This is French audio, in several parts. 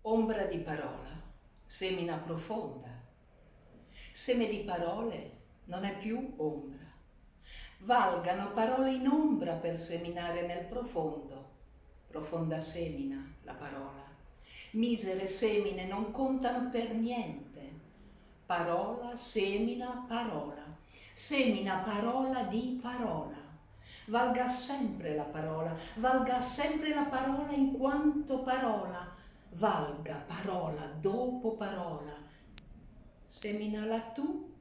Ombra di parola, semina profonda. Seme di parole non è più ombra. Valgano parole in ombra per seminare nel profondo. Profonda semina la parola. Misere semine non contano per niente. Parola semina parola. Semina parola di parola. Valga sempre la parola in quanto parola. Valga parola dopo parola. Seminala tu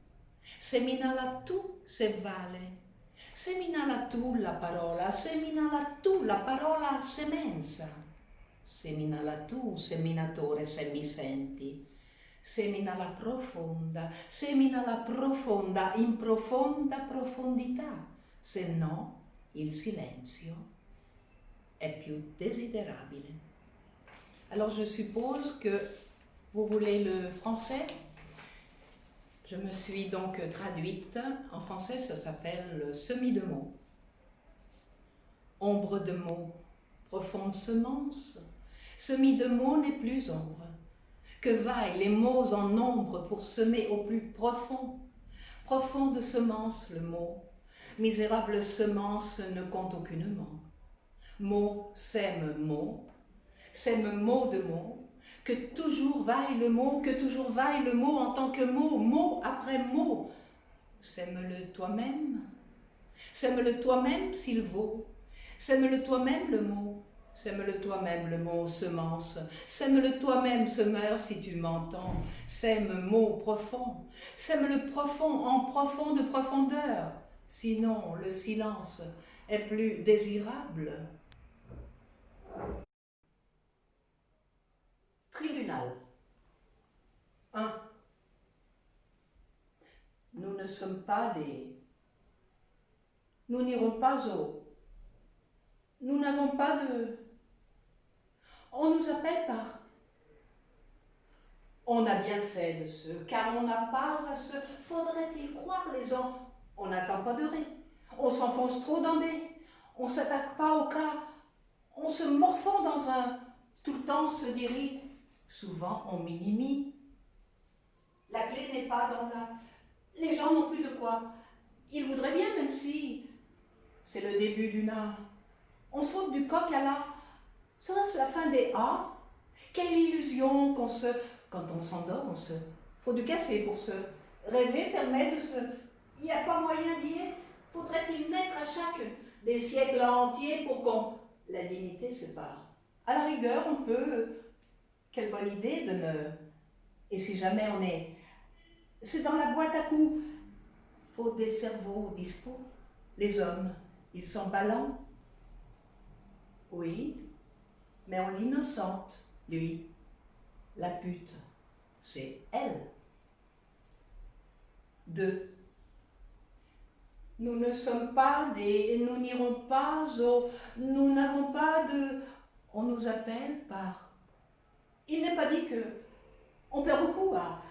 se vale. Seminala tu la parola semenza. Seminala tu, seminatore, se mi senti. Seminala profonda in profonda profondità, se no il silenzio è più desiderabile. Alors je suppose que vous voulez le français. Je me suis donc traduite. En français, ça s'appelle semis de mots. Ombre de mots, profonde semence. Semis de mots n'est plus ombre. Que vaillent les mots en nombre pour semer au plus profond. Profonde semence, le mot. Misérable semence ne compte aucunement. Mot sème mot de mots. Que toujours vaille le mot en tant que mot après mot. Sème-le toi-même s'il vaut. Sème-le toi-même le mot semence. Sème-le toi-même semeur si tu m'entends. Sème mot profond. Sème-le profond en profonde profondeur. Sinon le silence est plus désirable. Tribunal 1. Nous ne sommes pas des... Nous n'irons pas au... Nous n'avons pas de... On nous appelle par... On a bien fait de ce... Car on n'a pas à se... Faudrait-il croire les gens? On n'attend pas de rire. On s'enfonce trop dans des... On s'attaque pas au cas. On se morfond dans un... Tout le temps se dirige. Souvent on minimise. La clé n'est pas dans la... Les gens n'ont plus de quoi. Ils voudraient bien, même si c'est le début d'une art. On saute du coq à l'âne. Sera-ce la fin des A? Quelle illusion qu'on se... Quand on s'endort, on se... Faut du café pour se... Rêver permet de se... Il n'y a pas moyen d'y être. Faudrait-il naître à chaque des siècles entiers pour qu'on... La dignité se part. À la rigueur, on peut... Quelle bonne idée de ne... Et si jamais on est... C'est dans la boîte à coups. Faut des cerveaux dispo. Les hommes, ils sont ballants. Oui, mais on l'innocente, lui. La pute, c'est elle. 2. Nous ne sommes pas des... Nous n'irons pas au... Nous n'avons pas de... On nous appelle par... Il n'est pas dit que... On perd beaucoup à...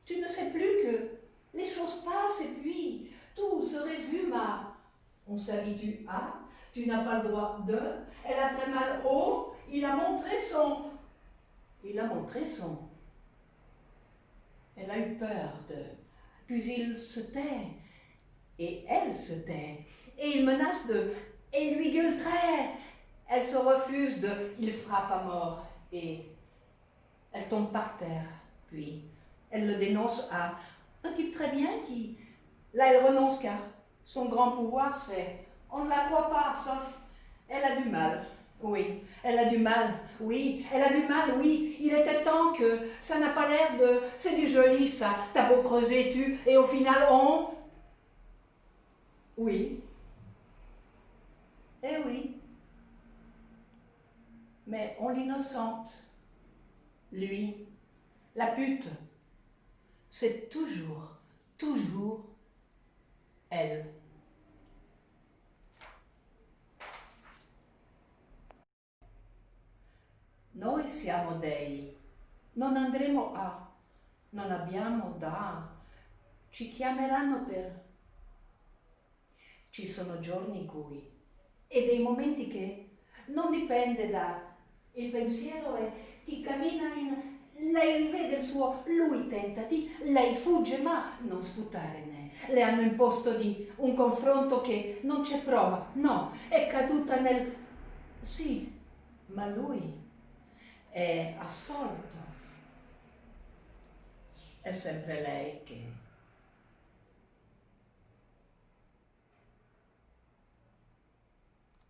Tu ne sais plus que... Les choses passent et puis... Tout se résume à... On s'habitue à... Tu n'as pas le droit de... Elle a très mal au... Il a montré son... Elle a eu peur de... Puis il se tait. Et elle se tait. Et il menace de... Et lui gueule très. Elle se refuse de... Il frappe à mort. Et... Elle tombe par terre. Puis... Elle le dénonce à... Un type très bien qui... Là, elle renonce car... Son grand pouvoir, c'est... On ne la croit pas, sauf... Elle a du mal. Oui, elle a du mal. Oui, elle a du mal, oui. Il était temps que... Ça n'a pas l'air de... C'est du joli, ça. T'as beau creuser, tu... Et au final, on... Oui. Eh oui. Mais on l'innocente. Lui, la pute, c'est toujours elle. Noi siamo dei, non andremo a, non abbiamo da, ci chiameranno per... Ci sono giorni in cui, e dei momenti che non dipende da Il pensiero è, ti cammina in... Lei rivede il suo, lui tenta di, lei fugge, ma non sputtare ne. Le hanno imposto di un confronto che non c'è prova, no, è caduta nel... Sì, ma lui è assolto. È sempre lei che